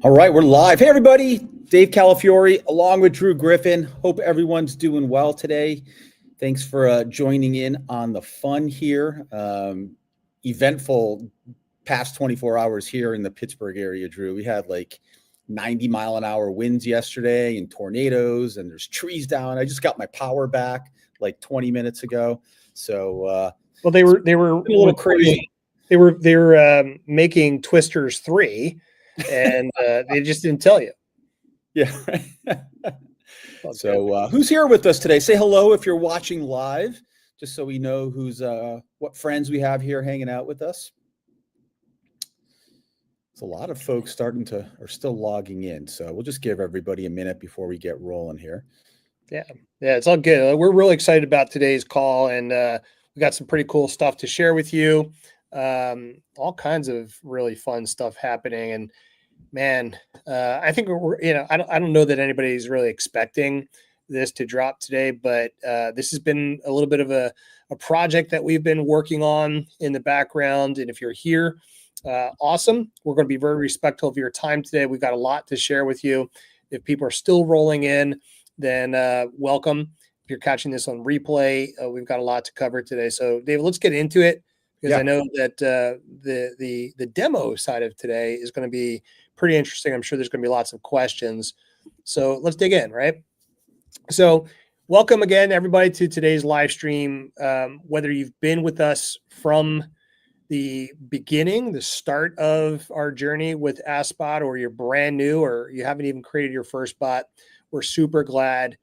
All right, we're live. Hey, everybody. Dave Calafiore along with Drew Griffin. Hope everyone's doing well today. Thanks for joining in on the fun here. Eventful past 24 hours here in the Pittsburgh area, Drew. We had like 90-mile-an-hour winds yesterday and tornadoes, and there's trees down. I just got my power back like 20 minutes ago. So, well, they were a little crazy. They were making Twisters 3. And they just didn't tell you. Yeah. So who's here with us today? Say hello if you're watching live, just so we know who's what friends we have here hanging out with us. There's a lot of folks are still logging in. So we'll just give everybody a minute before we get rolling here. Yeah, it's all good. We're really excited about today's call, and we got some pretty cool stuff to share with you. All kinds of really fun stuff happening. And man, I think I don't know that anybody's really expecting this to drop today, but this has been a little bit of a project that we've been working on in the background. And if you're here, awesome. We're going to be very respectful of your time today. We've got a lot to share with you. If people are still rolling in, then welcome. If you're catching this on replay, we've got a lot to cover today. So David, let's get into it, because I know that the demo side of today is going to be pretty interesting. I'm sure there's going to be lots of questions. So let's dig in, right? So welcome again, everybody, to today's live stream. Whether you've been with us from the beginning, the start of our journey with AskSpot, or you're brand new, or you haven't even created your first bot, we're super glad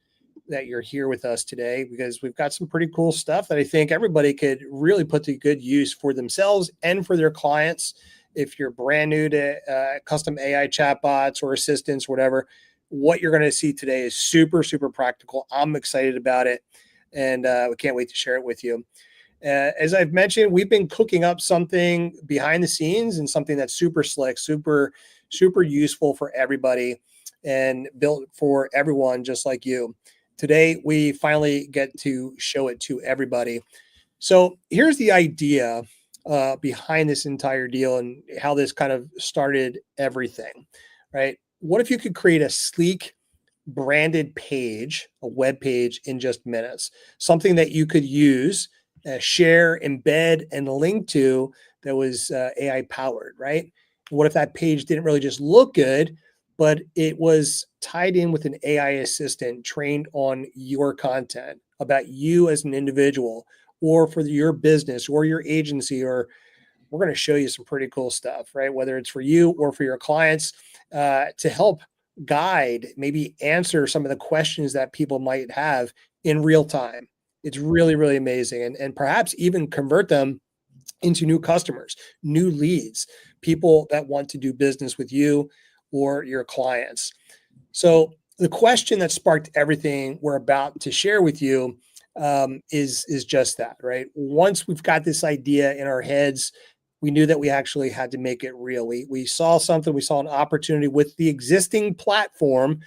that you're here with us today, because we've got some pretty cool stuff that I think everybody could really put to good use for themselves and for their clients. If you're brand new to custom AI chatbots or assistants, whatever, what you're going to see today is super, super practical. I'm excited about it, and we can't wait to share it with you. As I've mentioned, we've been cooking up something behind the scenes, and something that's super slick, super, super useful for everybody, and built for everyone just like you. Today, we finally get to show it to everybody. So here's the idea behind this entire deal, and how this kind of started everything, right? What if you could create a sleek branded page, a web page, in just minutes? Something that you could use, share, embed, and link to, that was AI powered, right? What if that page didn't really just look good, but it was tied in with an AI assistant trained on your content about you as an individual, or for your business or your agency? Or we're going to show you some pretty cool stuff, right? Whether it's for you or for your clients, to help guide, maybe answer some of the questions that people might have in real time. It's really, really amazing. And perhaps even convert them into new customers, new leads, people that want to do business with you or your clients. So the question that sparked everything we're about to share with you is just that, right? Once we've got this idea in our heads, we knew that we actually had to make it real. We saw something, we saw an opportunity with the existing platform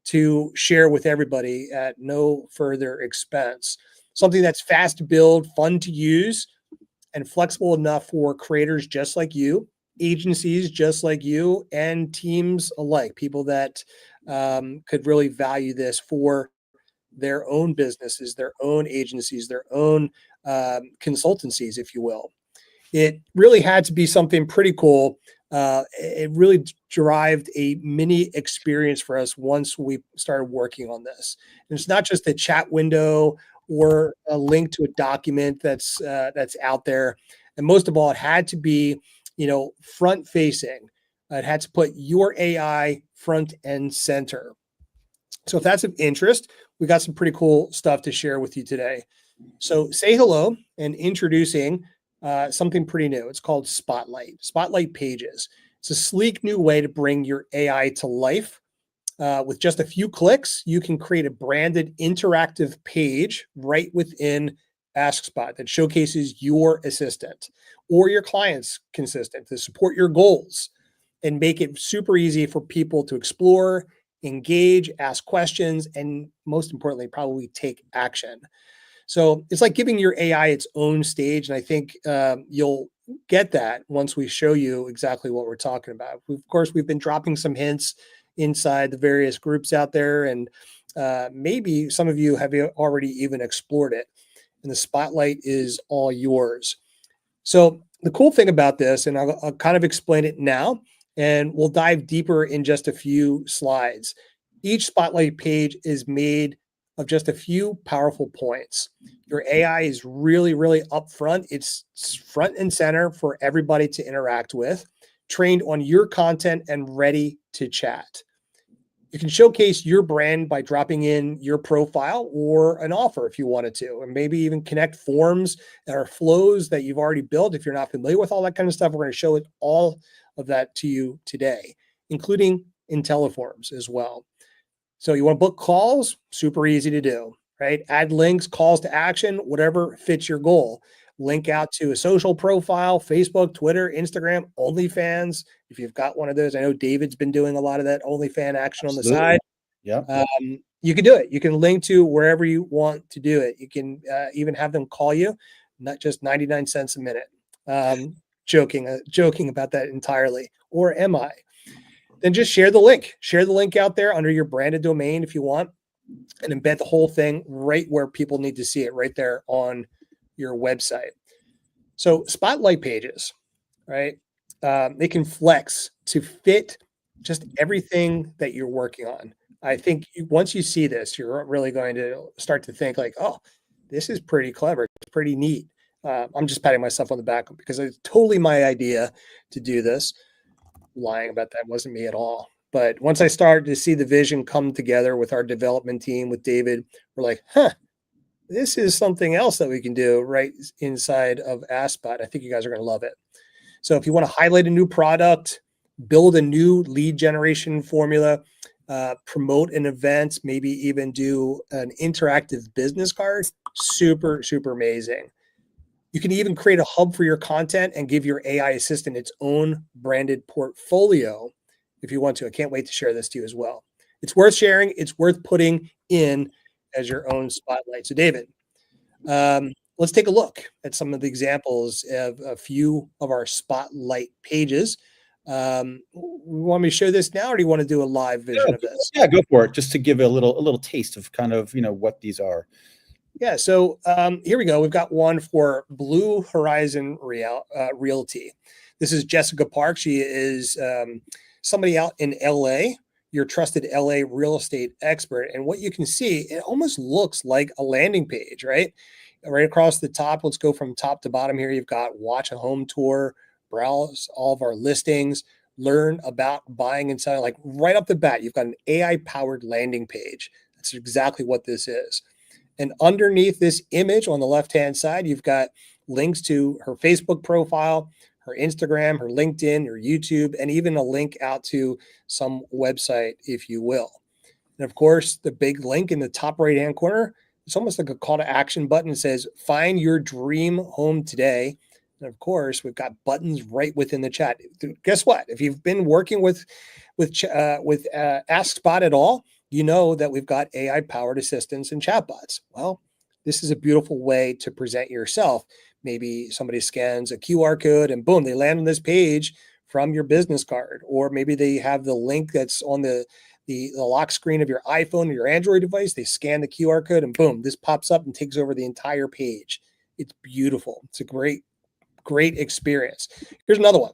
to share with everybody at no further expense. Something that's fast to build, fun to use, and flexible enough for creators just like you, agencies just like you, and teams alike, people that could really value this for their own businesses, their own agencies, their own consultancies, if you will. It really had to be something pretty cool. It really derived a mini experience for us once we started working on this. And it's not just a chat window or a link to a document that's out there. And most of all, it had to be, front facing. It had to put your AI front and center. So if that's of interest, we got some pretty cool stuff to share with you today. So say hello, and introducing something pretty new. It's called SpotLight, SpotLight Pages. It's a sleek new way to bring your AI to life. With just a few clicks, you can create a branded interactive page right within AskSpot that showcases your assistant or your client's consistent to support your goals, and make it super easy for people to explore, engage, ask questions, and most importantly, probably take action. So it's like giving your AI its own stage. And I think you'll get that once we show you exactly what we're talking about. Of course, we've been dropping some hints inside the various groups out there, and maybe some of you have already even explored it, and the spotlight is all yours. So the cool thing about this, and I'll kind of explain it now, and we'll dive deeper in just a few slides. Each spotlight page is made of just a few powerful points. Your AI is really, really upfront. It's front and center for everybody to interact with, trained on your content and ready to chat. You can showcase your brand by dropping in your profile or an offer if you wanted to, and maybe even connect forms or flows that you've already built. If you're not familiar with all that kind of stuff, we're going to show it all of that to you today, including IntelliForms as well. So you want to book calls? Super easy to do, right? Add links, calls to action, whatever fits your goal. Link out to a social profile, Facebook, Twitter, Instagram, OnlyFans. If you've got one of those, I know David's been doing a lot of that OnlyFans action on the side. Yeah. You can do it. You can link to wherever you want to do it. You can even have them call you, not just 99 cents a minute. Joking about that entirely. Or am I? Then just share the link. Share the link out there under your branded domain if you want, and embed the whole thing right where people need to see it, right there on your website. So spotlight pages, right? They can flex to fit just everything that you're working on. I think once you see this, you're really going to start to think like, oh, this is pretty clever. It's pretty neat. I'm just patting myself on the back because it's totally my idea to do this. Lying about that, wasn't me at all. But once I started to see the vision come together with our development team, with David, we're like, this is something else that we can do right inside of AskSpot. I think you guys are going to love it. So if you want to highlight a new product, build a new lead generation formula, promote an event, maybe even do an interactive business card, super, super amazing. You can even create a hub for your content and give your AI assistant its own branded portfolio if you want to. I can't wait to share this to you as well. It's worth sharing. It's worth putting in as your own spotlight. So David, let's take a look at some of the examples of a few of our spotlight pages. You want me to show this now, or do you want to do a live vision of this? Yeah, go for it. Just to give a little taste of kind of, what these are. Yeah, so here we go. We've got one for Blue Horizon Realty. This is Jessica Park. She is somebody out in LA, your trusted LA real estate expert. And what you can see, it almost looks like a landing page, right? Right across the top. Let's go from top to bottom here. You've got watch a home tour, browse all of our listings, learn about buying and selling. Like right up the bat, you've got an AI-powered landing page. That's exactly what this is. And underneath this image on the left-hand side, you've got links to her Facebook profile, her Instagram, her LinkedIn, her YouTube, and even a link out to some website, if you will. And of course, the big link in the top right-hand corner, it's almost like a call to action button. It says, find your dream home today. And of course, we've got buttons right within the chat. Guess what? If you've been working with AskSpot at all, you know that we've got AI-powered assistants and chatbots. Well, this is a beautiful way to present yourself. Maybe somebody scans a QR code and boom, they land on this page from your business card. Or maybe they have the link that's on the lock screen of your iPhone or your Android device. They scan the QR code and boom, this pops up and takes over the entire page. It's beautiful. It's a great experience. Here's another one.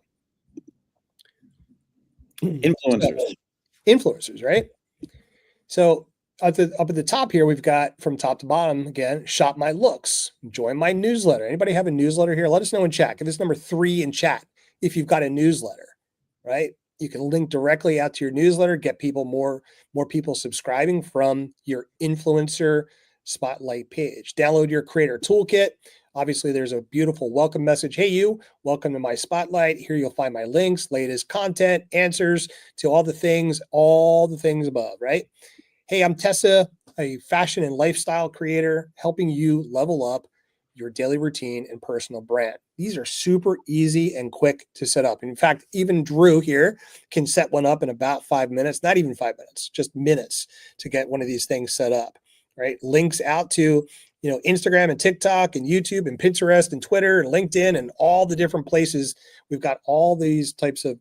Influencers, right? So up at the top here, we've got from top to bottom, again, shop my looks, join my newsletter. Anybody have a newsletter here? Let us know in chat. Give us number 3 in chat if you've got a newsletter, right? You can link directly out to your newsletter, get people more people subscribing from your influencer spotlight page. Download your creator toolkit. Obviously, there's a beautiful welcome message. Hey, you, welcome to my spotlight. Here you'll find my links, latest content, answers to all the things above, right? Hey, I'm Tessa, a fashion and lifestyle creator, helping you level up your daily routine and personal brand. These are super easy and quick to set up. In fact, even Drew here can set one up in about 5 minutes, not even 5 minutes, just minutes to get one of these things set up, right? Links out to Instagram and TikTok and YouTube and Pinterest and Twitter and LinkedIn and all the different places. We've got all these types of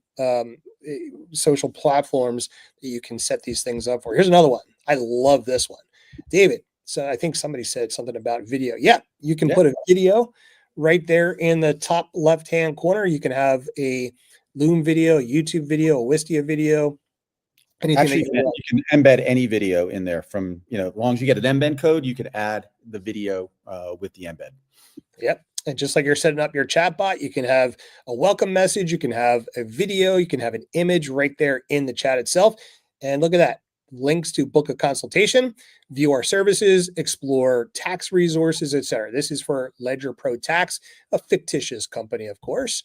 social platforms that you can set these things up for. Here's another one. I love this one, David. So I think somebody said something about video. Yeah, you can put a video right there in the top left-hand corner. You can have a Loom video, a YouTube video, a Wistia video. Actually, you can embed any video in there from, as long as you get an embed code, you could add the video with the embed. Yep. And just like you're setting up your chatbot, you can have a welcome message, you can have a video, you can have an image right there in the chat itself. And look at that. Links to book a consultation, view our services, explore tax resources, etc. This is for Ledger Pro Tax, a fictitious company, of course.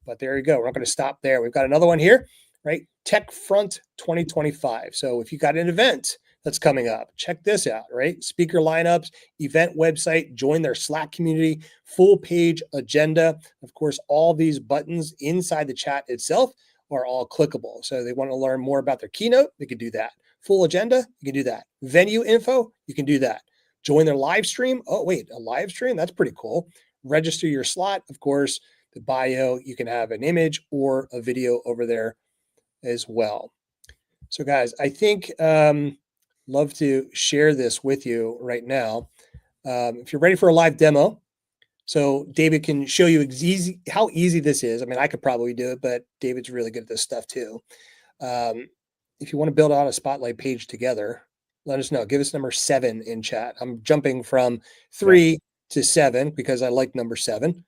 But there you go. We're not going to stop there. We've got another one here, right? Tech Front 2025. So if you got an event that's coming up, check this out, right? Speaker lineups, event website, join their Slack community, full page agenda. Of course, all these buttons inside the chat itself are all clickable. So they want to learn more about their keynote, they can do that. Full agenda, you can do that. Venue info, you can do that. Join their live stream. Oh, wait, a live stream? That's pretty cool. Register your slot. Of course, the bio, you can have an image or a video over there as well. So guys, I think love to share this with you right now. If you're ready for a live demo, so David can show you how easy this is. I mean, I could probably do it, but David's really good at this stuff too. If you want to build out a Spotlight page together, let us know. Give us number 7 in chat. I'm jumping from 3 to 7 because I like number 7.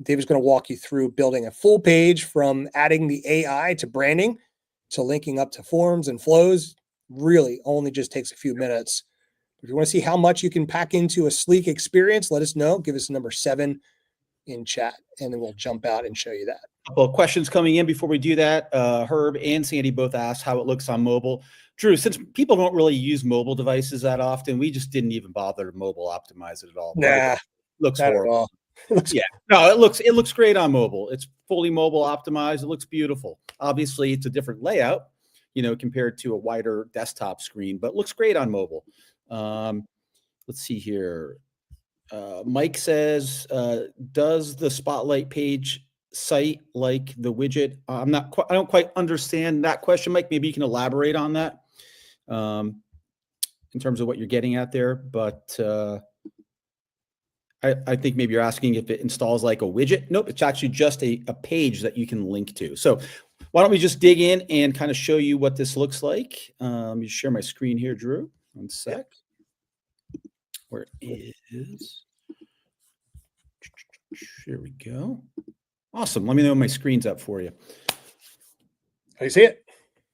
David's going to walk you through building a full page from adding the AI to branding to linking up to forms and flows. Really only just takes a few minutes. If you want to see how much you can pack into a sleek experience, let us know. Give us number 7 in chat, and then we'll jump out and show you that. A couple of questions coming in before we do that. Herb and Sandy both asked how it looks on mobile. Drew, since people don't really use mobile devices that often, we just didn't even bother to mobile optimize it at all. Nah, looks horrible. Yeah, no, it looks great on mobile. It's fully mobile optimized. It looks beautiful. Obviously, it's a different layout, compared to a wider desktop screen, but looks great on mobile. Let's see here. Mike says, does the Spotlight page cite like the widget? I don't quite understand that question, Mike. Maybe you can elaborate on that in terms of what you're getting at there. But I think maybe you're asking if it installs like a widget. Nope, it's actually just a page that you can link to. So why don't we just dig in and kind of show you what this looks like? Let me share my screen here, Drew. One sec. Where it is. Here we go. Awesome. Let me know when my screen's up for you. How you see it?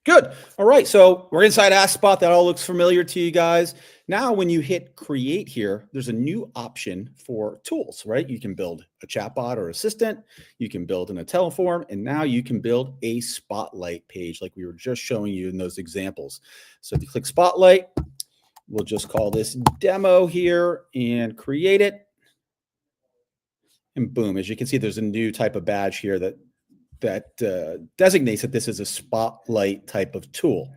Good. All right. So we're inside AskSpot. That all looks familiar to you guys. Now, when you hit create here, there's a new option for tools, right? You can build a chatbot or assistant. You can build in a teleform. And now you can build a Spotlight page like we were just showing you in those examples. So if you click Spotlight, we'll just call this demo here and create it. And boom, as you can see, there's a new type of badge here that designates that this is a Spotlight type of tool.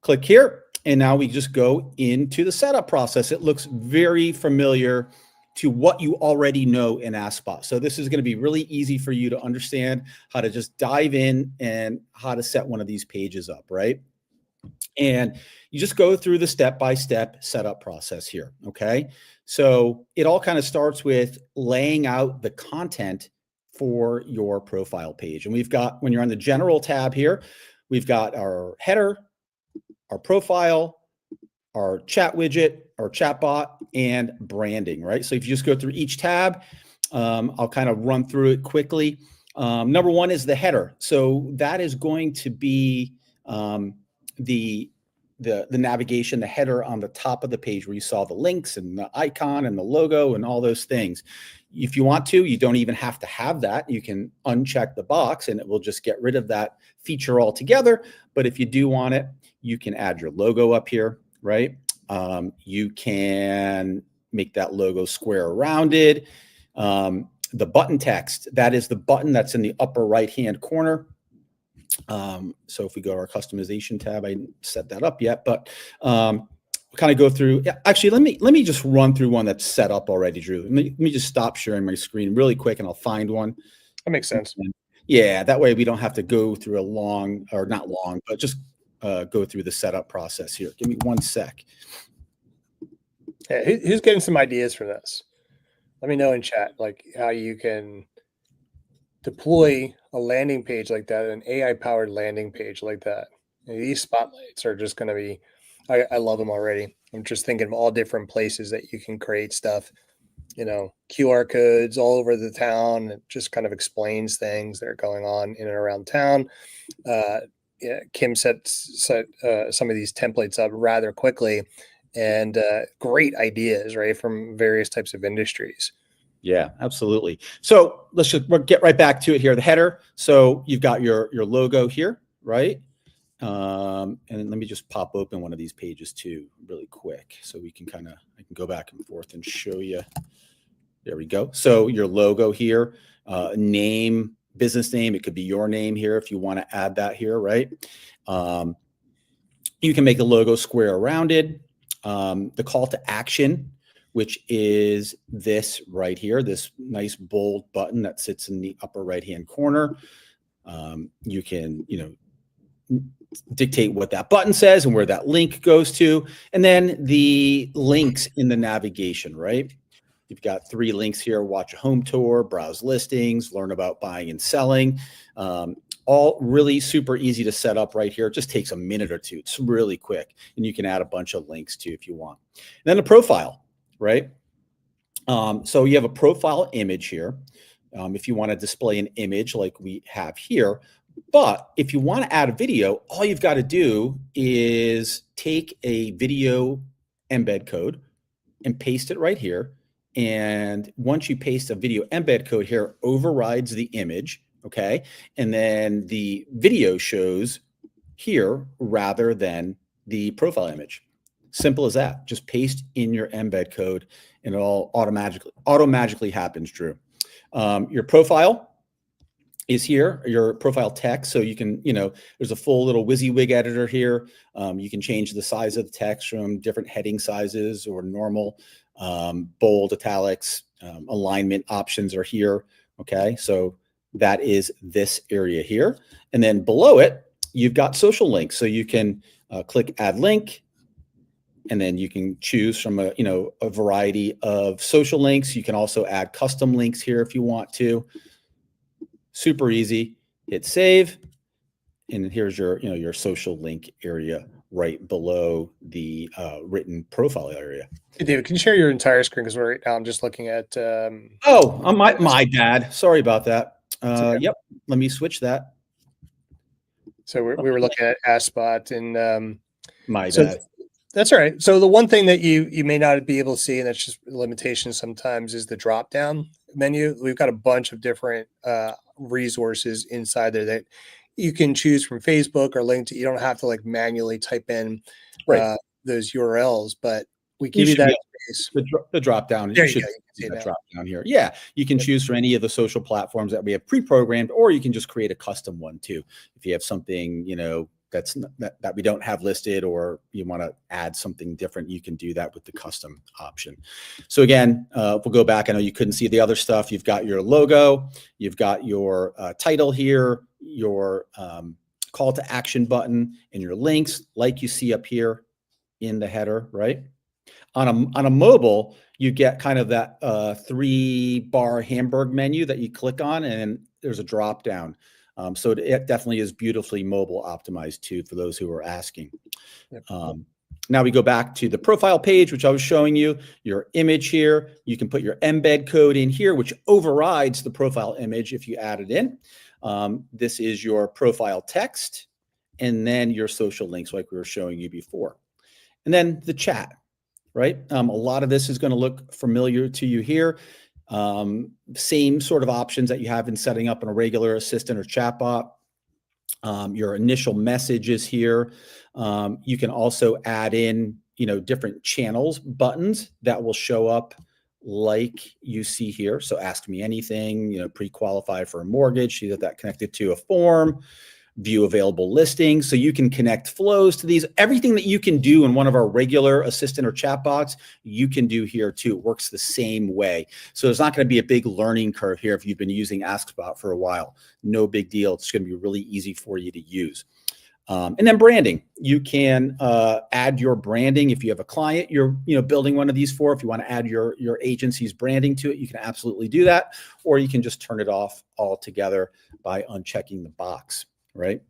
Click here, and now we just go into the setup process. It looks very familiar to what you already know in AskSpot. So this is going to be really easy for you to understand how to just dive in and how to set one of these pages up, right? And you just go through the step-by-step setup process here, okay? So it all kind of starts with laying out the content for your profile page. And we've got, when you're on the general tab here, we've got our header, our profile, our chat widget, our chatbot, and branding, right? So if you just go through each tab, I'll kind of run through it quickly. Number 1 is the header. So that is going to be the navigation, the header on the top of the page where you saw the links and the icon and the logo and all those things. If you want to, you don't even have to have that. You can uncheck the box and it will just get rid of that feature altogether. But if you do want it, you can add your logo up here, right? You can make that logo square rounded. The button text, that is the button that's in the upper right-hand corner. So if we go to our customization tab, I didn't set that up yet, but kind of go through. Yeah, actually, let me just run through one that's set up already, Drew. Let me just stop sharing my screen really quick, and I'll find one. That makes sense. Yeah, that way we don't have to go through a long, or not long, but just go through the setup process here. Give me 1 sec. Yeah, who's getting some ideas for this? Let me know in chat, like how you can deploy a landing page like that, an AI-powered landing page like that. And these spotlights are just going to be, I love them already. I'm just thinking of all different places that you can create stuff, QR codes all over the town. It just kind of explains things that are going on in and around town. Yeah, Kim set some of these templates up rather quickly, and great ideas, right, from various types of industries. Yeah, absolutely. So we'll get right back to it here. The header. So you've got your logo here, right? And let me just pop open one of these pages too, really quick, so we can I can go back and forth and show you. There we go. So your logo here, name, business name. It could be your name here if you want to add that here, right? You can make the logo square rounded. The call to action, which is this right here, this nice bold button that sits in the upper right-hand corner. You can, dictate what that button says and where that link goes to. And then the links in the navigation, right? You've got 3 links here: watch a home tour, browse listings, learn about buying and selling. All really super easy to set up right here. It just takes a minute or two. It's really quick. And you can add a bunch of links too if you want. And then the profile, right? So you have a profile image here. If you want to display an image like we have here. But if you want to add a video, all you've got to do is take a video embed code and paste it right here. And once you paste a video embed code here, overrides the image, okay? And then the video shows here rather than the profile image. Simple as that. Just paste in your embed code and it all automatically happens, Drew. Your profile is here, your profile text. So you can, there's a full little WYSIWYG editor here. You can change the size of the text from different heading sizes or normal, bold, italics, alignment options are here. Okay. So that is this area here. And then below it, you've got social links. So you can click add link, and then you can choose from a variety of social links. You can also add custom links here if you want to. Super easy. Hit save, and here's your social link area right below the written profile area. Hey, David, can you share your entire screen? Because right now I'm just looking at. My bad. Sorry about that. Okay. Yep. Let me switch that. So we were looking at AskSpot, and my bad. That's all right. So the one thing that you may not be able to see, and that's just a limitation sometimes, is the drop down menu. We've got a bunch of different resources inside there that you can choose from Facebook or LinkedIn. You don't have to like manually type in those URLs, but we give you that space. The drop down. There you go. You can see drop down here. Yeah, you can choose from any of the social platforms that we have pre-programmed, or you can just create a custom one too. If you have something, that we don't have listed, or you want to add something different, you can do that with the custom option. So again, we'll go back. I know you couldn't see the other stuff. You've got your logo, you've got your title here, your call to action button, and your links like you see up here in the header, right? On a mobile, you get kind of that 3-bar hamburg menu that you click on, and there's a drop down. So it definitely is beautifully mobile optimized too, for those who are asking. Yep. Now we go back to the profile page, which I was showing you, your image here. You can put your embed code in here, which overrides the profile image if you add it in. This is your profile text, and then your social links like we were showing you before. And then the chat, right? A lot of this is going to look familiar to you here. Same sort of options that you have in setting up in a regular assistant or chatbot. Your initial messages here. You can also add in, different channels, buttons that will show up like you see here. So ask me anything, pre-qualify for a mortgage, see that connected to a form, view available listings. So you can connect flows to these. Everything that you can do in one of our regular assistant or chatbots, you can do here too. It works the same way. So it's not going to be a big learning curve here if you've been using AskSpot for a while. No big deal. It's going to be really easy for you to use. And then branding, you can add your branding. If you have a client you're building one of these for, if you want to add your agency's branding to it, you can absolutely do that. Or you can just turn it off altogether by unchecking the box, right?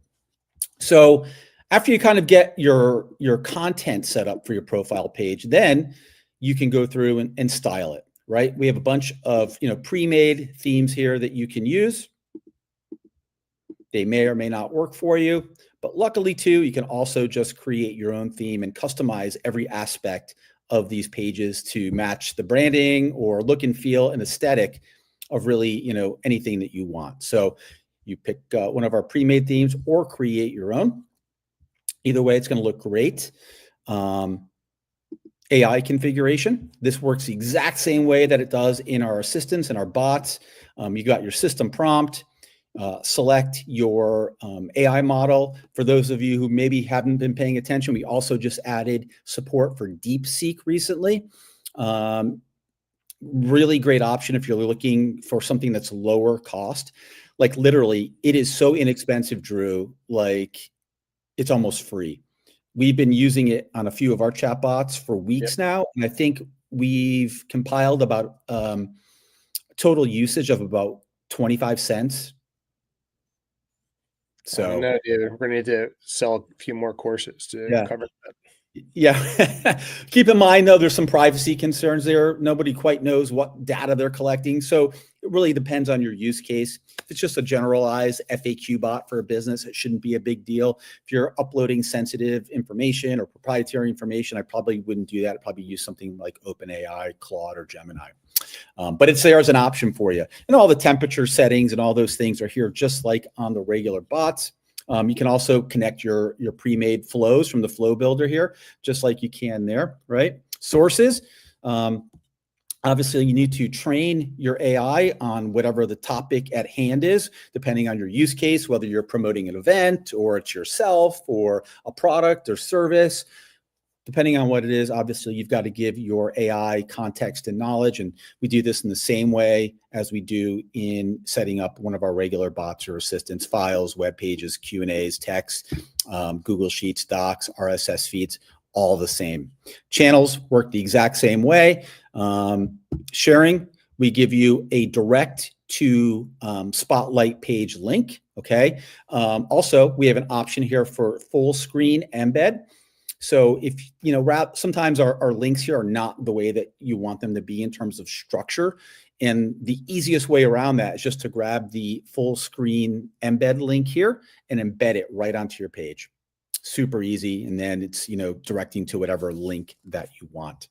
So after you kind of get your content set up for your profile page, then you can go through and style it, right? We have a bunch of pre-made themes here that you can use. They may or may not work for you. But luckily, too, you can also just create your own theme and customize every aspect of these pages to match the branding or look and feel and aesthetic of really, anything that you want. So you pick one of our pre-made themes or create your own. Either way, it's going to look great. AI configuration. This works the exact same way that it does in our assistants and our bots. You got your system prompt. Select your AI model. For those of you who maybe haven't been paying attention, we also just added support for DeepSeek recently. Really great option if you're looking for something that's lower cost. Like literally, it is so inexpensive, Drew, like it's almost free. We've been using it on a few of our chatbots for weeks now, and I think we've compiled about total usage of about 25 cents. So no, dude, we're gonna need to sell a few more courses to cover that. Yeah. Keep in mind, though, there's some privacy concerns there. Nobody quite knows what data they're collecting. So it really depends on your use case. If it's just a generalized FAQ bot for a business, it shouldn't be a big deal. If you're uploading sensitive information or proprietary information, I probably wouldn't do that. I'd probably use something like OpenAI, Claude, or Gemini. But it's there as an option for you. And all the temperature settings and all those things are here just like on the regular bots. You can also connect your pre-made flows from the flow builder here, just like you can there, right? Sources. Obviously, you need to train your AI on whatever the topic at hand is, depending on your use case, whether you're promoting an event or it's yourself or a product or service. Depending on what it is, obviously, you've got to give your AI context and knowledge. And we do this in the same way as we do in setting up one of our regular bots or assistants, files, web pages, Q&As, text, Google Sheets, Docs, RSS feeds, all the same. Channels work the exact same way. Sharing, we give you a direct to SpotLight page link, okay? Also, we have an option here for full screen embed. So if, sometimes our links here are not the way that you want them to be in terms of structure. And the easiest way around that is just to grab the full screen embed link here and embed it right onto your page. Super easy. And then it's, directing to whatever link that you want.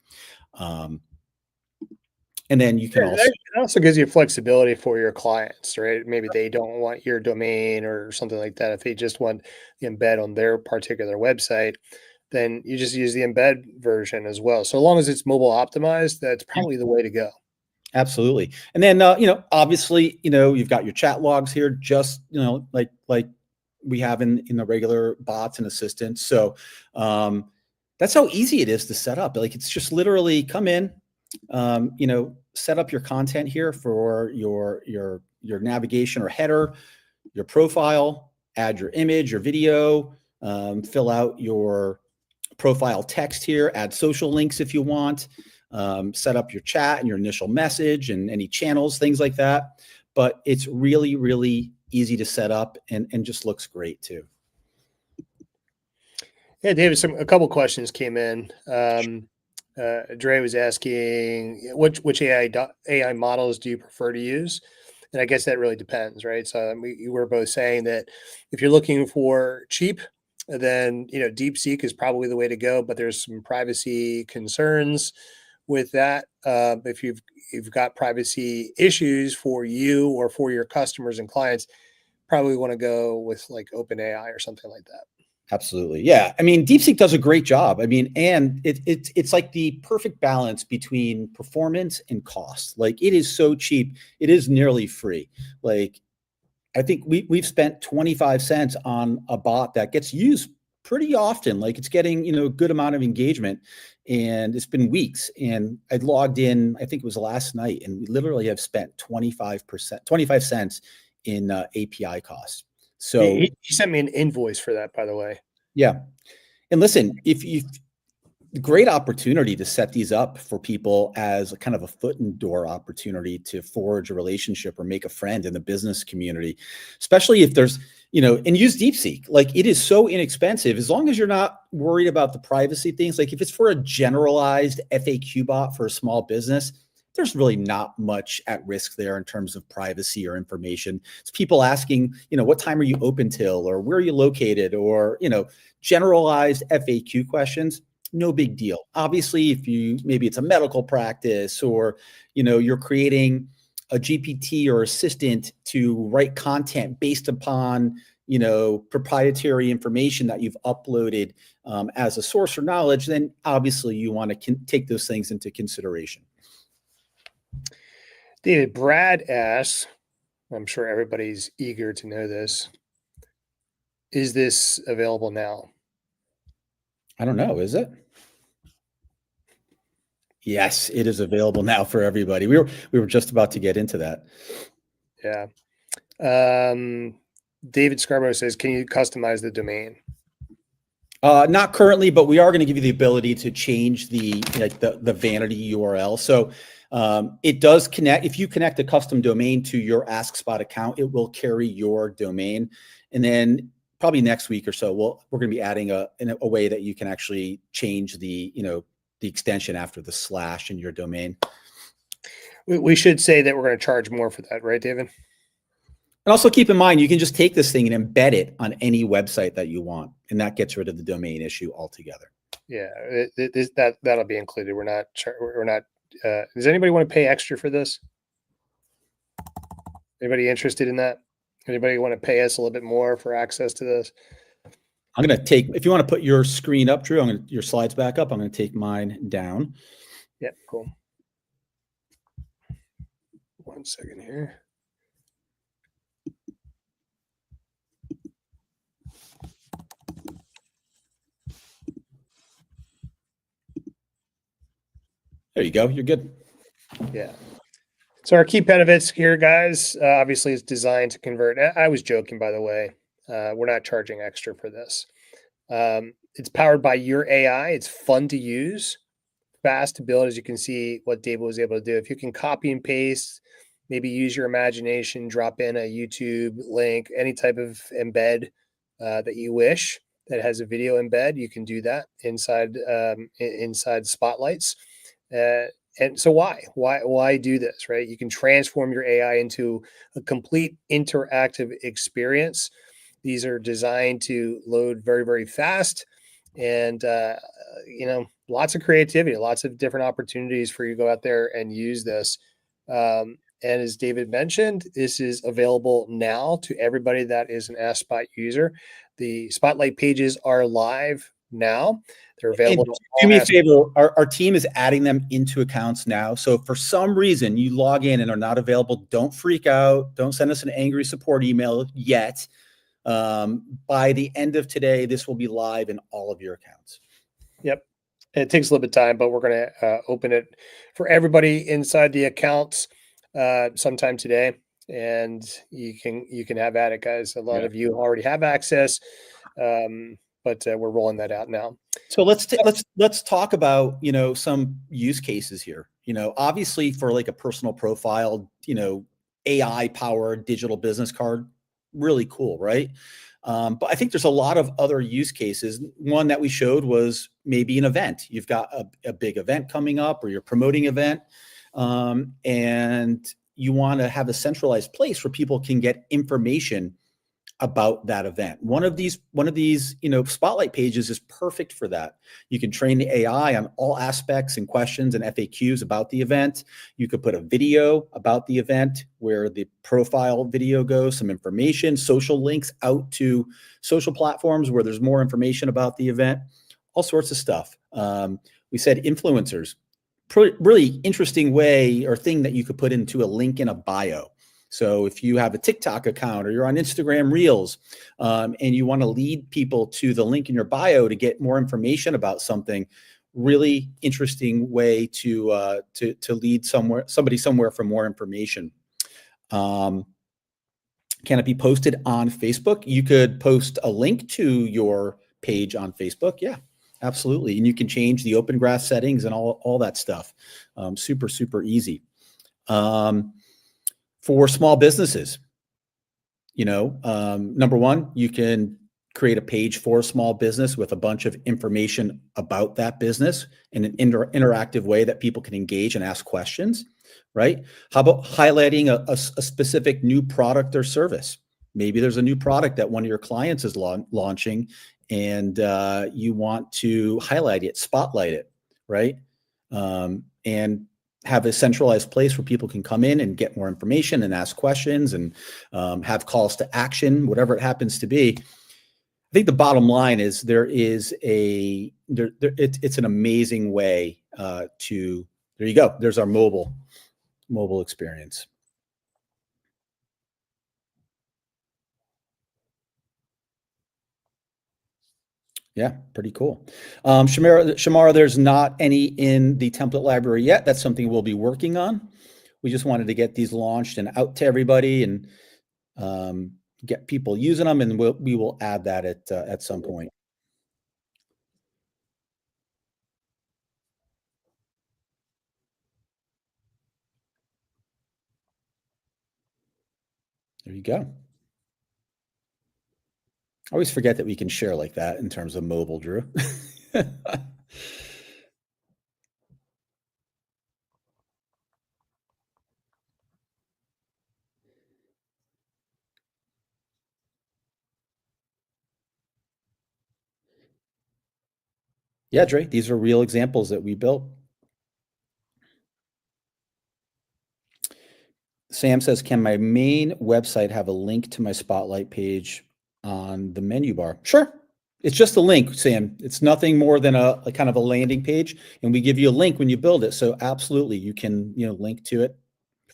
And then you can it also gives you flexibility for your clients, right? Maybe they don't want your domain or something like that. If they just want the embed on their particular website, then you just use the embed version as well. So long as it's mobile optimized, that's probably the way to go. Absolutely. And then, obviously, you've got your chat logs here, just, like we have in the regular bots and assistants. So that's how easy it is to set up. Like, it's just literally come in, set up your content here for your navigation or header, your profile, add your image, your video, fill out your profile text here, add social links if you want, set up your chat and your initial message and any channels, things like that. But it's really, really easy to set up and just looks great too. Yeah, David, a couple questions came in. Dre was asking which AI models do you prefer to use? And I guess that really depends, right? So we were both saying that if you're looking for cheap, then DeepSeek is probably the way to go, but there's some privacy concerns with that. If you've got privacy issues for you or for your customers and clients, probably want to go with like OpenAI or something like that. Absolutely. Yeah. I mean, DeepSeek does a great job. I mean, and it's like the perfect balance between performance and cost. Like, it is so cheap. It is nearly free. Like, I think we've spent 25 cents on a bot that gets used pretty often. Like it's getting, a good amount of engagement, and it's been weeks. And I logged in, I think it was last night, and we literally have spent 25 cents in API costs. So He sent me an invoice for that, by the way. yeah. And listen, if you great opportunity to set these up for people as a kind of a foot in door opportunity to forge a relationship or make a friend in the business community, especially if there's, and use DeepSeek. Like it is so inexpensive as long as you're not worried about the privacy things. Like if it's for a generalized FAQ bot for a small business, there's really not much at risk there in terms of privacy or information. It's people asking, what time are you open till, or where are you located, or, generalized FAQ questions. No big deal. Obviously, if maybe it's a medical practice, or, you're creating a GPT or assistant to write content based upon, proprietary information that you've uploaded as a source or knowledge, then obviously you want to take those things into consideration. David, Brad asks, I'm sure everybody's eager to know this. Is this available now? I don't know. Is it? Yes, it is available now for everybody. We were just about to get into that. Yeah. David Scarborough says, can you customize the domain? Not currently, but we are going to give you the ability to change the vanity URL. So it does connect. If you connect a custom domain to your AskSpot account, it will carry your domain. And then probably next week or so, we're going to be adding a way that you can actually change the extension after the / in your domain. We should say that we're going to charge more for that, right, David? And also keep in mind, you can just take this thing and embed it on any website that you want, and that gets rid of the domain issue altogether. Yeah, that'll be included. We're not. Does anybody want to pay extra for this? Anybody interested in that? Anybody want to pay us a little bit more for access to this? I'm going to take, if you want to put your screen up, Drew, your slides back up. I'm going to take mine down. Yep, cool. 1 second here. There you go. You're good. Yeah. So our key benefits here, guys, obviously it's designed to convert. I was joking, by the way. We're not charging extra for this. It's powered by your AI. It's fun to use, fast to build, as you can see what David was able to do. If you can copy and paste, maybe use your imagination, drop in a YouTube link, any type of embed that you wish that has a video embed, you can do that inside Spotlights. And so why do this, right? You can transform your AI into a complete interactive experience. These are designed to load very, very fast, and lots of creativity, lots of different opportunities for you to go out there and use this. And as David mentioned, this is available now to everybody that is an AskSpot user. The Spotlight pages are live now. They're available. Do me a favor. Our team is adding them into accounts now. So if for some reason you log in and are not available, don't freak out. Don't send us an angry support email yet. By the end of today, this will be live in all of your accounts. Yep. It takes a little bit of time, but we're going to open it for everybody inside the accounts sometime today, and you can have at it, guys. A lot of you already have access, but we're rolling that out now. So let's talk about some use cases here. Obviously for like a personal profile, AI powered digital business card, really cool, right? But I think there's a lot of other use cases. One that we showed was maybe an event. You've got a big event coming up, or you're promoting an event, and you want to have a centralized place where people can get information about that event. One of these, Spotlight pages is perfect for that. You can train the AI on all aspects and questions and FAQs about the event. You could put a video about the event where the profile video goes, some information, social links out to social platforms where there's more information about the event, all sorts of stuff. We said influencers, really interesting way or thing that you could put into a link in a bio. So if you have a TikTok account or you're on Instagram Reels, and you want to lead people to the link in your bio to get more information about something, really interesting way to lead somebody somewhere for more information. Can it be posted on Facebook? You could post a link to your page on Facebook. Yeah, absolutely. And you can change the open graph settings and all that stuff. Super, super easy. For small businesses, number one, you can create a page for a small business with a bunch of information about that business in an interactive way that people can engage and ask questions, right? How about highlighting a specific new product or service? Maybe there's a new product that one of your clients is launching, and you want to highlight it, spotlight it, right? And have a centralized place where people can come in and get more information and ask questions and have calls to action, whatever it happens to be. I think the bottom line is it's an amazing way there you go. There's our mobile experience. Yeah, pretty cool. Shamara, there's not any in the template library yet. That's something we'll be working on. We just wanted to get these launched and out to everybody and get people using them, and we will add that at some point. There you go. I always forget that we can share like that in terms of mobile, Drew. Yeah, Dre, these are real examples that we built. Sam says, can my main website have a link to my Spotlight page on the menu bar? Sure. It's just a link, Sam. It's nothing more than a kind of a landing page, and we give you a link when you build it. So absolutely, you can link to it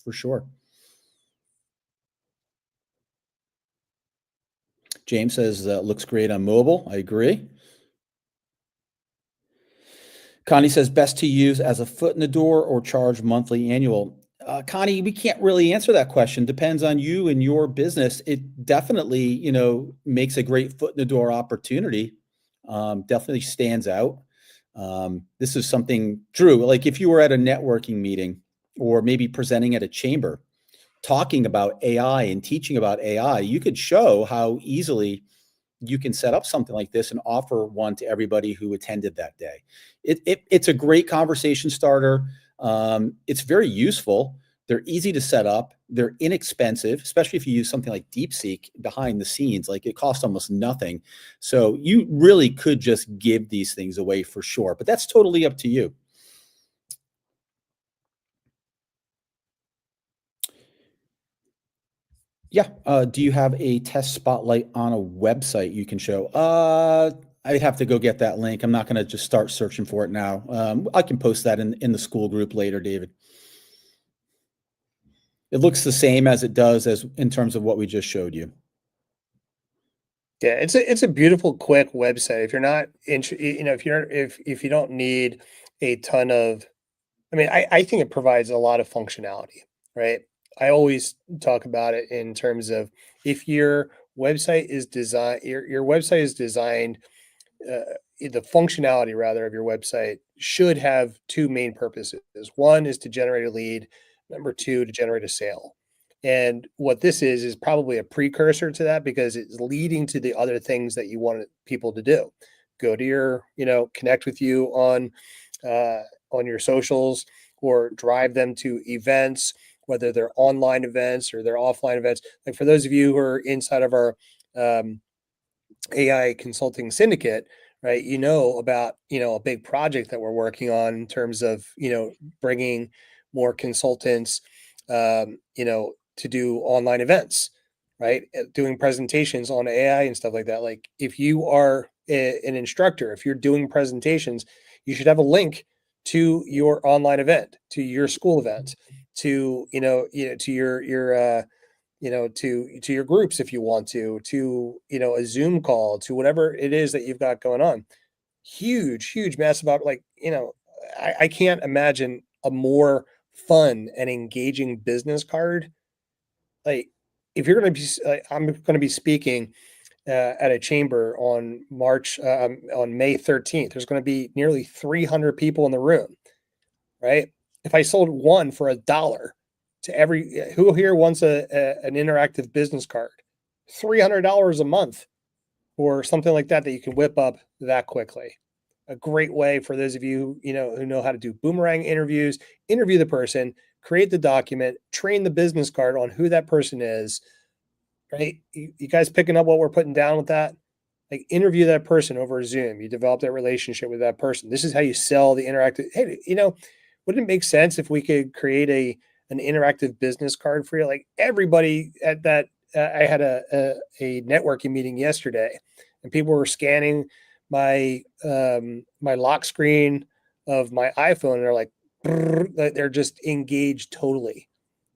for sure. James says looks great on mobile. I agree. Connie says best to use as a foot in the door or charge monthly annual. Connie, we can't really answer that question. Depends on you and your business. It definitely, makes a great foot in the door opportunity. Definitely stands out. This is something, Drew, like if you were at a networking meeting or maybe presenting at a chamber, talking about AI and teaching about AI, you could show how easily you can set up something like this and offer one to everybody who attended that day. It's a great conversation starter. It's very useful. They're easy to set up. They're inexpensive, especially if you use something like DeepSeek behind the scenes. Like it costs almost nothing. So you really could just give these things away for sure, but that's totally up to you. Yeah. Do you have a test spotlight on a website you can show? I'd have to go get that link. I'm not going to just start searching for it now. I can post that in the school group later, David. It looks the same as it does as in terms of what we just showed you. Yeah, it's a beautiful, quick website. If you're not if you don't need a ton of, I think it provides a lot of functionality, right? I always talk about it in terms of if your website is designed, your website is designed, the functionality rather of your website should have two main purposes. One is to generate a lead. Number two, to generate a sale. And what this is probably a precursor to that because it's leading to the other things that you want people to do. Go to your, connect with you on your socials or drive them to events, whether they're online events or they're offline events. Like for those of you who are inside of our AI consulting syndicate, right? About, a big project that we're working on in terms of, bringing more consultants, to do online events, right? Doing presentations on AI and stuff like that. Like if you are an instructor, if you're doing presentations, you should have a link to your online event, to your school event, to, to your to your groups if you want to, a Zoom call, to whatever it is that you've got going on. Huge, massive, I can't imagine a more fun and engaging business card. Like, if you're going to be, I'm going to be speaking at a chamber on on May 13th. There's going to be nearly 300 people in the room, right? If I sold one for $1 to who here wants an interactive business card, $300 a month or something like that you can whip up that quickly. A great way for those of you, who know how to do boomerang interviews, interview the person, create the document, train the business card on who that person is, right? You guys picking up what we're putting down with that? Like, interview that person over Zoom. You develop that relationship with that person. This is how you sell the interactive. Hey, wouldn't it make sense if we could create an interactive business card for you? Like, everybody at that, I had a networking meeting yesterday, and people were scanning my my lock screen of my iPhone, and they're like, they're just engaged totally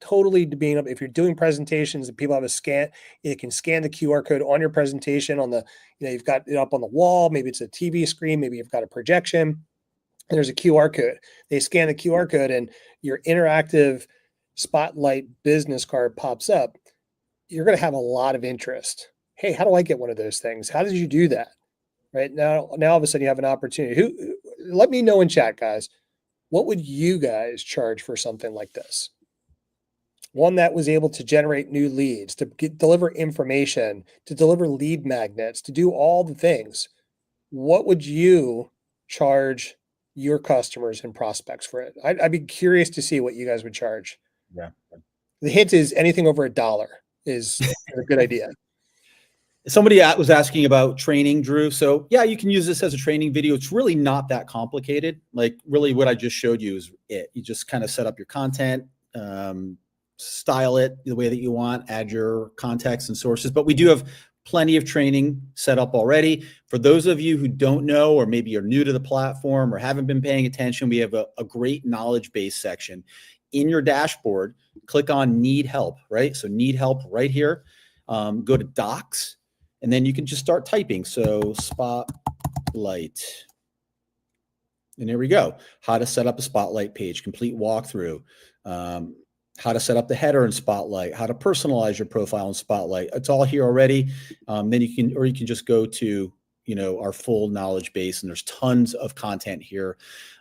to being up. If you're doing presentations and people have a scan, you can scan the QR code on your presentation on the, you've got it up on the wall. Maybe it's a TV screen. Maybe you've got a projection and there's a QR code. They scan the QR code and your interactive SpotLight business card pops up. You're going to have a lot of interest. Hey, how do I get one of those things? How did you do that? Right now all of a sudden you have an opportunity. Let me know in chat, guys. What would you guys charge for something like this? One that was able to generate new leads, to deliver information, to deliver lead magnets, to do all the things. What would you charge your customers and prospects for it? I'd be curious to see what you guys would charge. Yeah. The hint is anything over $1 is a good idea. Somebody was asking about training, Drew. So yeah, you can use this as a training video. It's really not that complicated. Like, really what I just showed you is it. You just kind of set up your content, style it the way that you want, add your context and sources. But we do have plenty of training set up already. For those of you who don't know, or maybe you're new to the platform or haven't been paying attention, we have a great knowledge base section in your dashboard. Click on need help, right? So need help right here. Go to docs, and then you can just start typing. So SpotLight. And there we go. How to set up a SpotLight page, complete walkthrough. How to set up the header in SpotLight, how to personalize your profile in SpotLight. It's all here already. Then you can just go to, our full knowledge base, and there's tons of content here.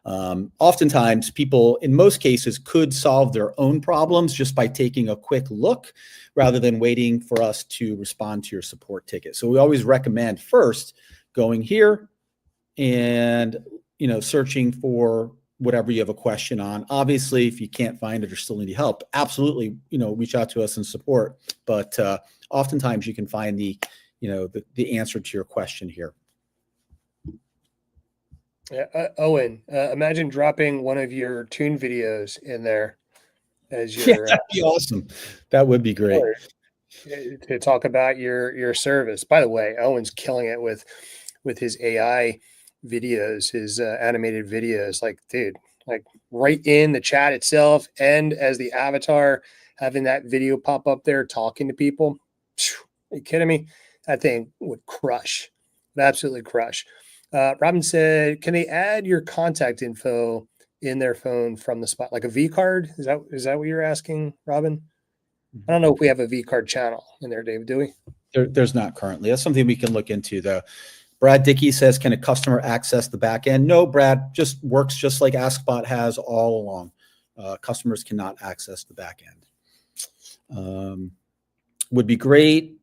Oftentimes people, in most cases, could solve their own problems just by taking a quick look rather than waiting for us to respond to your support ticket. So we always recommend first going here and, searching for whatever you have a question on. Obviously, if you can't find it or still need help, absolutely, reach out to us and support. But oftentimes you can find the answer to your question here. Yeah, Owen, imagine dropping one of your tune videos in there as your. Yeah, that'd be awesome. That would be great. To talk about your service. By the way, Owen's killing it with his AI videos, his animated videos. Like, dude, like right in the chat itself, and as the avatar, having that video pop up there talking to people. Are you kidding me? That thing would crush. Would absolutely crush. Robin said, can they add your contact info in their phone from the spot, like a V card? Is that what you're asking, Robin? I don't know if we have a V card channel in there, Dave, do we? There's not currently. That's something we can look into, though. Brad Dickey says, can a customer access the back end? No, Brad, just works just like AskSpot has all along. Customers cannot access the back end. Would be great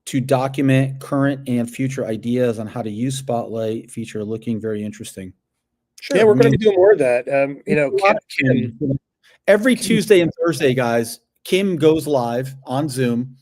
to document current and future ideas on how to use SpotLight feature. Looking very interesting. Sure. Yeah, we're going to be doing more of that. Kim, every Tuesday and Thursday, guys, Kim goes live on Zoom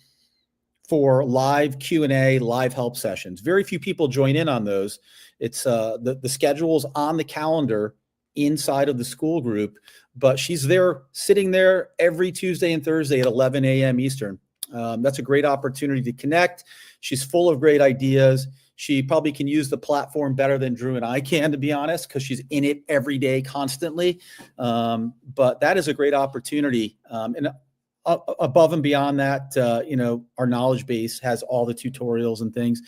for live Q&A, live help sessions. Very few people join in on those. It's the schedule's on the calendar inside of the school group, but she's there, sitting there every Tuesday and Thursday at 11 a.m. Eastern. That's a great opportunity to connect. She's full of great ideas. She probably can use the platform better than Drew and I can, to be honest, because she's in it every day constantly. But that is a great opportunity. And above and beyond that, our knowledge base has all the tutorials and things.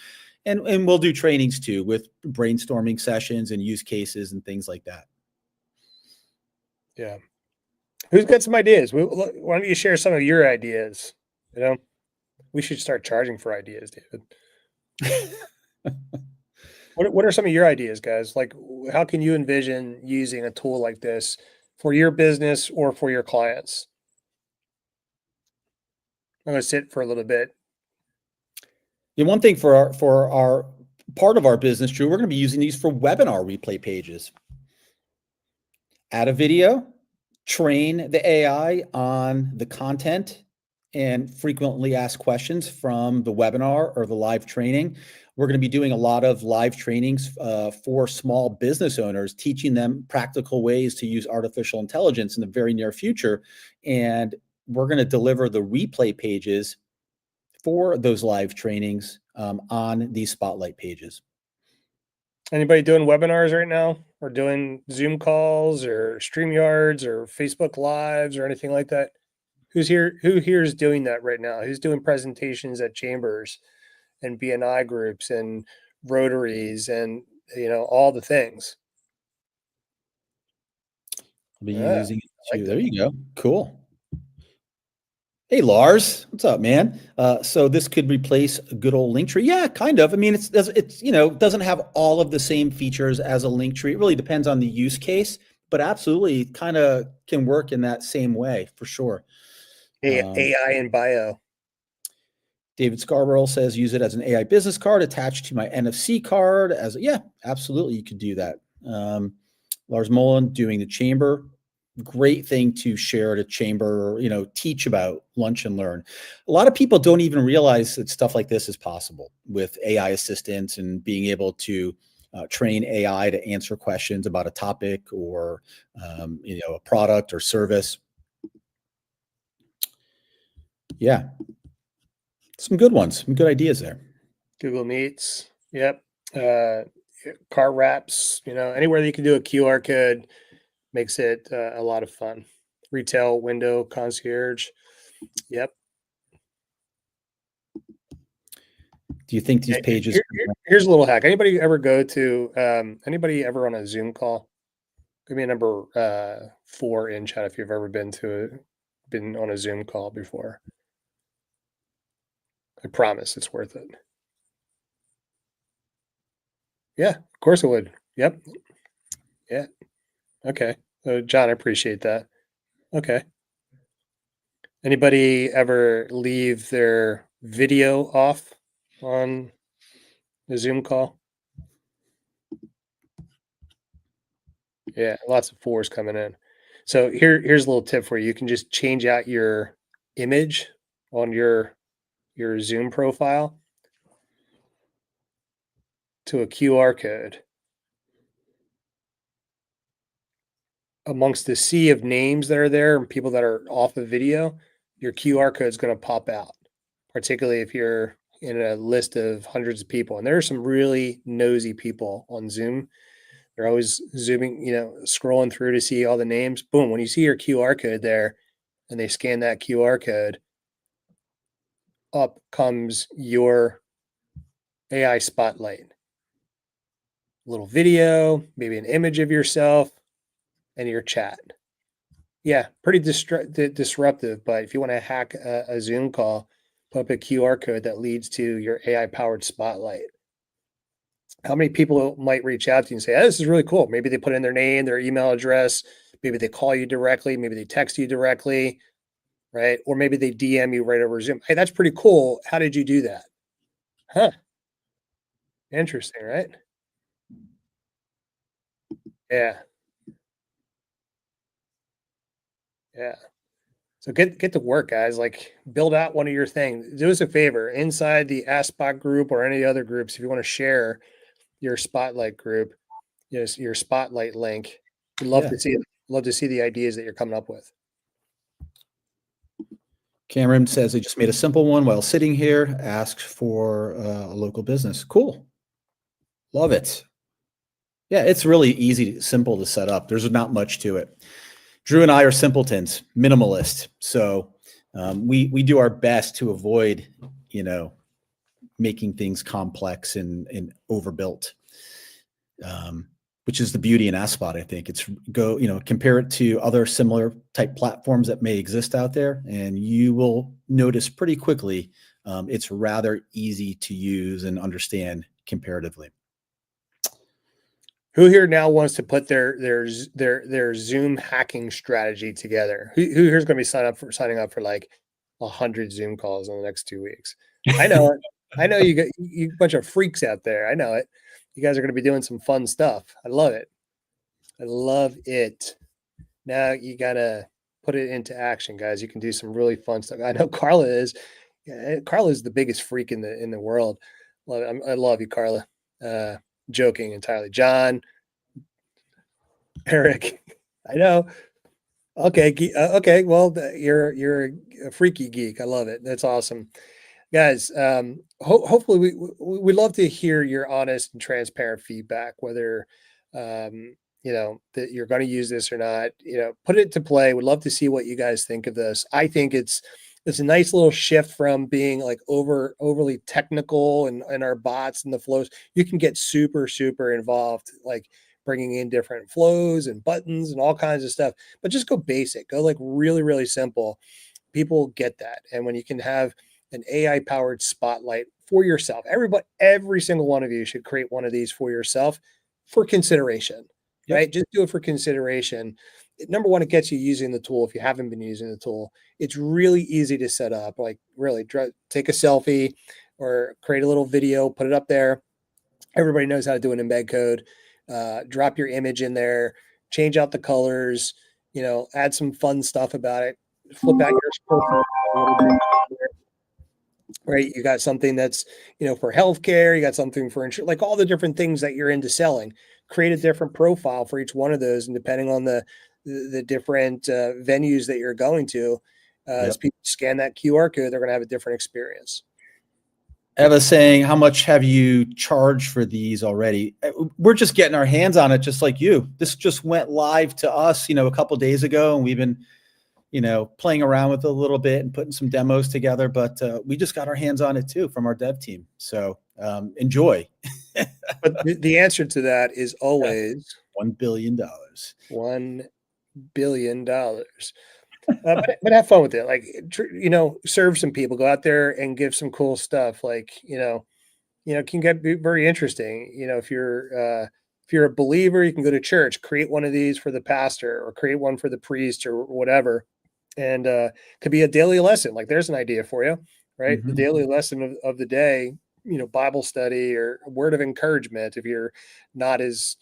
And we'll do trainings too with brainstorming sessions and use cases and things like that. Yeah. Who's got some ideas? Why don't you share some of your ideas? We should start charging for ideas, David. What are some of your ideas, guys? Like, how can you envision using a tool like this for your business or for your clients? I'm going to sit for a little bit. Yeah, one thing for our part of our business, Drew, we're going to be using these for webinar replay pages. Add a video, train the AI on the content, and frequently ask questions from the webinar or the live training. We're going to be doing a lot of live trainings for small business owners, teaching them practical ways to use artificial intelligence in the very near future. And we're going to deliver the replay pages for those live trainings on these SpotLight pages. Anybody doing webinars right now, or doing Zoom calls or StreamYards or Facebook Lives or anything like that? Who here is doing that right now? Who's doing presentations at chambers and BNI groups and Rotaries and all the things? I'll be using it too. There you go. Cool. Hey, Lars, what's up, man? So this could replace a good old Linktree. Yeah, kind of. I mean, it's doesn't have all of the same features as a Linktree. It really depends on the use case, but absolutely kind of can work in that same way for sure. AI in bio. David Scarborough says, use it as an AI business card attached to my NFC card. Yeah, absolutely. You could do that. Lars Mullen doing the chamber. Great thing to share at a chamber, teach about, lunch and learn. A lot of people don't even realize that stuff like this is possible with AI assistants and being able to train AI to answer questions about a topic or, a product or service. Yeah. Some good ones, some good ideas there. Google Meets. Yep. Car wraps, anywhere that you can do a QR code makes it a lot of fun. Retail window concierge. Yep. Do you think these pages? Here's a little hack. Anybody ever on a Zoom call? Give me a number 4 in chat if you've ever been on a Zoom call before. I promise it's worth it. Yeah, of course it would. Yep. Yeah. Okay. John, I appreciate that. Okay. Anybody ever leave their video off on the Zoom call? Yeah, lots of 4s coming in. So here's a little tip for you. You can just change out your image on your Zoom profile to a QR code. Amongst the sea of names that are there and people that are off of video, your QR code is going to pop out, particularly if you're in a list of hundreds of people. And there are some really nosy people on Zoom. They're always zooming, scrolling through to see all the names. Boom. When you see your QR code there and they scan that QR code, up comes your AI spotlight. A little video, maybe an image of yourself, and your chat. Yeah, pretty disruptive, but if you want to hack a Zoom call, put up a QR code that leads to your AI-powered spotlight. How many people might reach out to you and say, oh, this is really cool. Maybe they put in their name, their email address. Maybe they call you directly. Maybe they text you directly, right? Or maybe they DM you right over Zoom. Hey, that's pretty cool. How did you do that? Huh. Interesting, right? Yeah. Yeah. So get to work, guys. Like, build out one of your things. Do us a favor inside the AskSpot group or any other groups. If you want to share your Spotlight group, your Spotlight link, we'd love to see it. Love to see the ideas that you're coming up with. Cameron says they just made a simple one while sitting here. Asked for a local business. Cool. Love it. Yeah, it's really easy, simple to set up. There's not much to it. Drew and I are simpletons, minimalist. So We do our best to avoid, making things complex and overbuilt, which is the beauty in AskSpot. I think it's compare it to other similar type platforms that may exist out there, and you will notice pretty quickly it's rather easy to use and understand comparatively. Who here now wants to put their Zoom hacking strategy together? Who here's going to be signing up for like 100 Zoom calls in the next 2 weeks? I know it. I know you got you bunch of freaks out there. I know it. You guys are going to be doing some fun stuff. I love it. I love it. Now you got to put it into action, guys. You can do some really fun stuff. I know Carla is. Yeah, Carla is the biggest freak in the world. I love you, Carla. Joking entirely. John, Eric, I know. Okay, okay. Well, you're a freaky geek. I love it. That's awesome, guys. Hopefully, we'd love to hear your honest and transparent feedback. Whether that you're going to use this or not. Put it to play. Would love to see what you guys think of this. I think it's a nice little shift from being like overly technical and our bots and the flows. You can get super involved, like bringing in different flows and buttons and all kinds of stuff, but just go basic, go like really simple. People get that. And when you can have an AI powered spotlight for yourself, every single one of you should create one of these for yourself for consideration, right? Just do it for consideration. Number one, it gets you using the tool. If you haven't been using the tool, it's really easy to set up. Like really take a selfie or create a little video, put it up there. Everybody knows how to do an embed code. Drop your image in there, change out the colors, add some fun stuff about it, flip out your right? You got something that's, for healthcare, you got something for insurance, like all the different things that you're into selling. Create a different profile for each one of those. And depending on the different venues that you're going to, as people scan that QR code, they're going to have a different experience. Eva saying, how much have you charged for these already? We're just getting our hands on it, just like you. This just went live to us, a couple of days ago, and we've been, playing around with it a little bit and putting some demos together. But we just got our hands on it too from our dev team. So enjoy. But the answer to that is always $1 billion. $1 billion. But have fun with it. Like, serve some people, go out there and give some cool stuff. Like, can get very interesting. If you're a believer, you can go to church, create one of these for the pastor or create one for the priest or whatever. And could be a daily lesson. Like there's an idea for you, right? Mm-hmm. The daily lesson of the day, Bible study or a word of encouragement. If you're not as,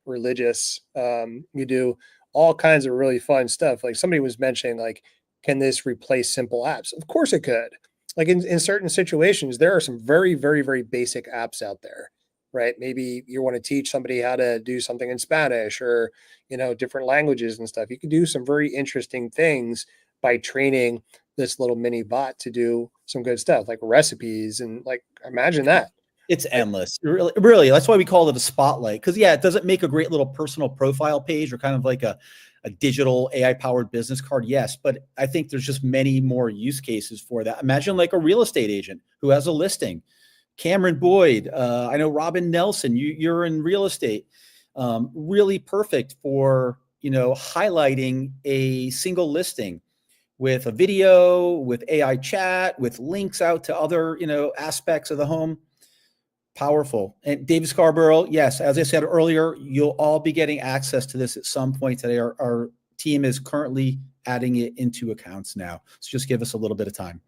religious, you do all kinds of really fun stuff. Like somebody was mentioning, like, can this replace simple apps? Of course it could. Like in certain situations, there are some very basic apps out there, right? Maybe you want to teach somebody how to do something in Spanish or, different languages and stuff. You can do some very interesting things by training this little mini bot to do some good stuff like recipes. And like, imagine that. It's endless. Really. That's why we call it a spotlight. Cause it doesn't make a great little personal profile page or kind of like a digital AI powered business card. Yes. But I think there's just many more use cases for that. Imagine like a real estate agent who has a listing. Cameron Boyd. I know Robin Nelson, you're in real estate. Really perfect for, highlighting a single listing with a video, with AI chat, with links out to other, aspects of the home. Powerful. And David Scarborough, yes, as I said earlier, you'll all be getting access to this at some point today. Our team is currently adding it into accounts now. So just give us a little bit of time.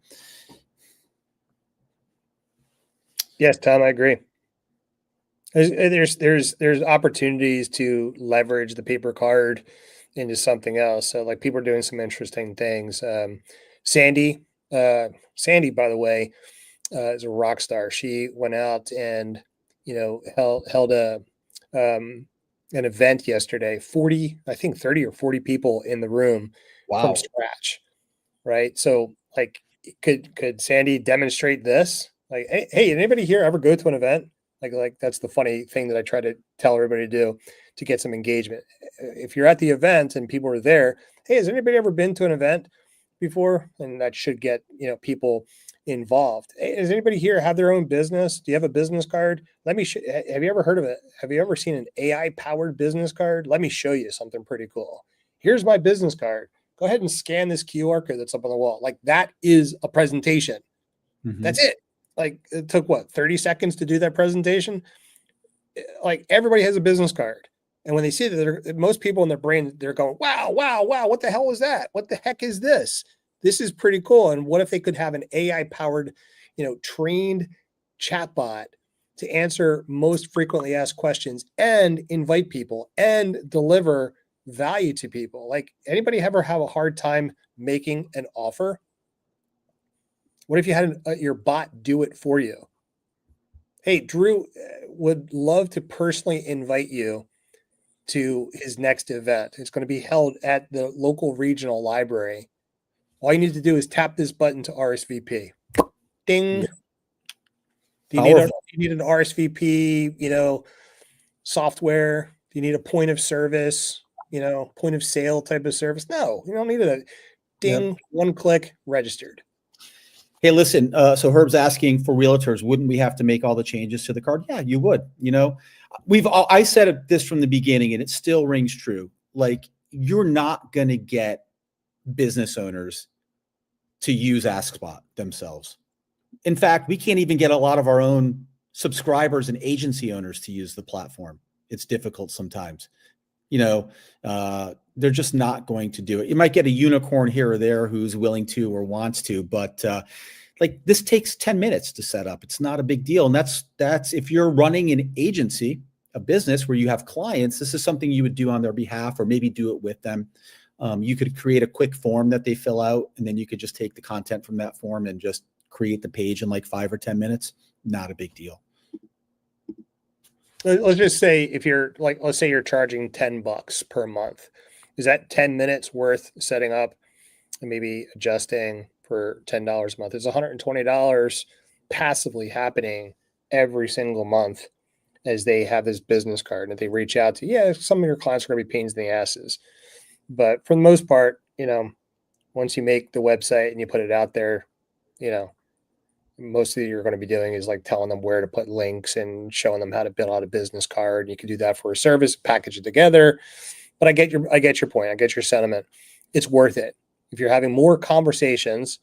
Yes, Tom, I agree. There's opportunities to leverage the paper card into something else. So like people are doing some interesting things. Sandy, by the way, is a rock star. She went out and held an event yesterday. 30 or 40 people in the room. Wow. From scratch, right? So like, could Sandy demonstrate this? Like, hey, anybody here ever go to an event? Like that's the funny thing that I try to tell everybody to do to get some engagement. If you're at the event and people are there, hey, has anybody ever been to an event? before, and that should get, people involved. Hey, does anybody here have their own business? Do you have a business card? Let me have you ever heard of it? Have you ever seen an AI powered business card? Let me show you something pretty cool. Here's my business card. Go ahead and scan this QR code that's up on the wall. Like, that is a presentation. That's it. Like, it took 30 seconds to do that presentation. Like, everybody has a business card. And when they see that, most people in their brain, they're going, wow, wow, wow. What the hell is that? What the heck is this? This is pretty cool. And what if they could have an AI powered, trained chatbot to answer most frequently asked questions and invite people and deliver value to people? Like, anybody ever have a hard time making an offer? What if you had your bot do it for you? Hey, Drew would love to personally invite you to his next event. It's going to be held at the local regional library. All you need to do is tap this button to RSVP. Ding. Yeah. Do you need an RSVP, software? Do you need a point of service, point of sale type of service? No, you don't need a ding, yep. One click, registered. Hey, listen, so Herb's asking for realtors, wouldn't we have to make all the changes to the card? Yeah, you would. I said this from the beginning, and it still rings true. Like, you're not going to get business owners to use AskSpot themselves. In fact, we can't even get a lot of our own subscribers and agency owners to use the platform. It's difficult sometimes. They're just not going to do it. You might get a unicorn here or there who's willing to or wants to, but like, this takes 10 minutes to set up. It's not a big deal. And that's if you're running an agency, a business where you have clients, this is something you would do on their behalf, or maybe do it with them. You could create a quick form that they fill out, and then you could just take the content from that form and just create the page in like 5 or 10 minutes. Not a big deal. Let's just say let's say you're charging $10 per month. Is that 10 minutes worth setting up and maybe adjusting for $10 a month? It's $120 passively happening every single month as they have this business card. And if they reach out to, some of your clients are going to be pains in the asses. But for the most part, once you make the website and you put it out there, most of you're going to be doing is like telling them where to put links and showing them how to build out a business card. You can do that for a service, package it together. But I get your point. I get your sentiment. It's worth it. If you're having more conversations,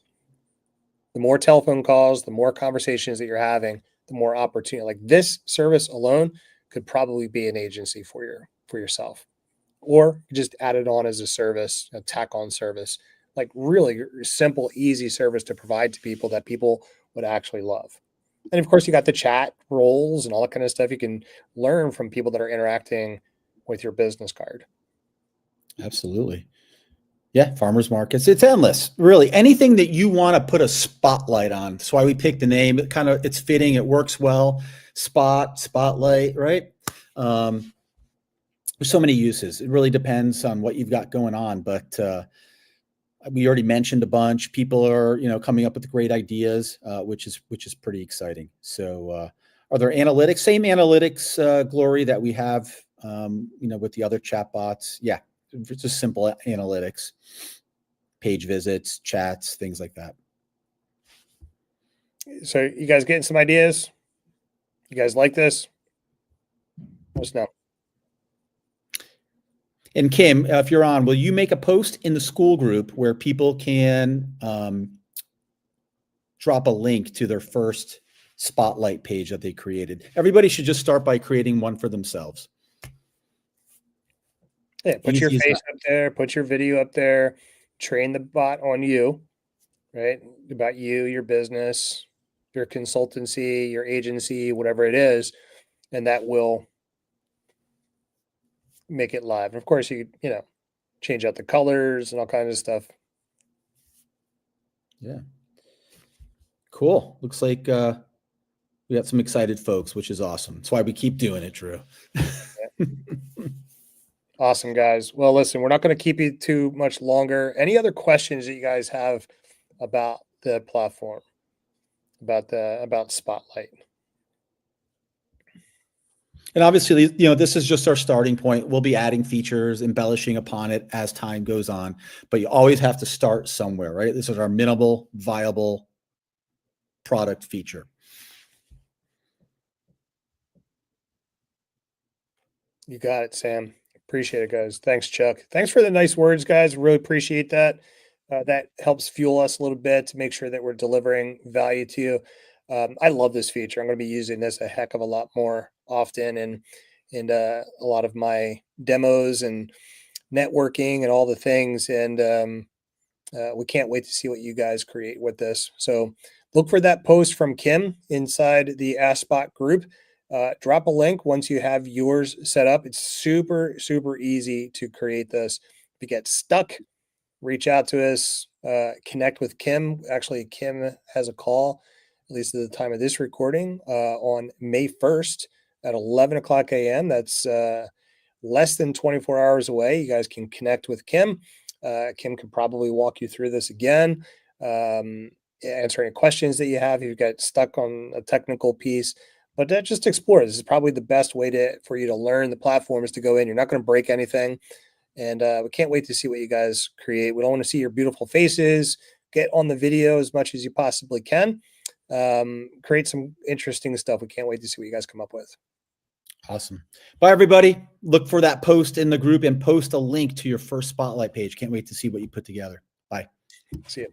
the more telephone calls, the more conversations that you're having, the more opportunity. Like, this service alone could probably be an agency for yourself, or just add it on as a service, a tack on service, like really simple, easy service to provide to people that people would actually love. And of course, you got the chat roles and all that kind of stuff. You can learn from people that are interacting with your business card. Absolutely. Yeah. Farmers markets. It's endless, really. Anything that you want to put a spotlight on. That's why we picked the name. It's fitting. It works well. Spotlight, right? There's so many uses. It really depends on what you've got going on, but, we already mentioned a bunch. People are, coming up with great ideas, which is pretty exciting. So, are there analytics? Same analytics, Glory, that we have, with the other chatbots? Yeah, it's just simple analytics, page visits, chats, things like that. So, you guys getting some ideas? You guys like this? Let us know. And Kim, if you're on, will you make a post in the school group where people can drop a link to their first Spotlight page that they created? Everybody should just start by creating one for themselves. Yeah, put your face up there, put your video up there, train the bot on you, right? About you, your business, your consultancy, your agency, whatever it is, and that will make it live. And of course, you change out the colors and all kinds of stuff. Yeah. Cool. Looks like we got some excited folks, which is awesome. That's why we keep doing it, Drew. Yeah. Awesome, guys. Well, listen, we're not going to keep you too much longer. Any other questions that you guys have about the platform, about Spotlight? And obviously, you know, this is just our starting point. We'll be adding features, embellishing upon it as time goes on, but you always have to start somewhere, right? This is our minimal viable product feature. You got it, Sam. Appreciate it, guys. Thanks, Chuck. Thanks for the nice words, guys. Really appreciate that. That helps fuel us a little bit to make sure that we're delivering value to you. I love this feature. I'm going to be using this a heck of a lot more often, and a lot of my demos and networking and all the things. And we can't wait to see what you guys create with this. So look for that post from Kim inside the AskSpot group. Drop a link once you have yours set up. It's super, super easy to create this. If you get stuck, reach out to us, connect with Kim. Actually, Kim has a call, at least at the time of this recording, on May 1st at 11 o'clock a.m. That's less than 24 hours away. You guys can connect with Kim. Kim can probably walk you through this again, answer any questions that you have if you got stuck on a technical piece. But just explore. This is probably the best way for you to learn the platform is to go in. You're not going to break anything. And we can't wait to see what you guys create. We don't want to see your beautiful faces. Get on the video as much as you possibly can. Create some interesting stuff. We can't wait to see what you guys come up with. Awesome. Bye, everybody. Look for that post in the group and post a link to your first SpotLight page. Can't wait to see what you put together. Bye. See you.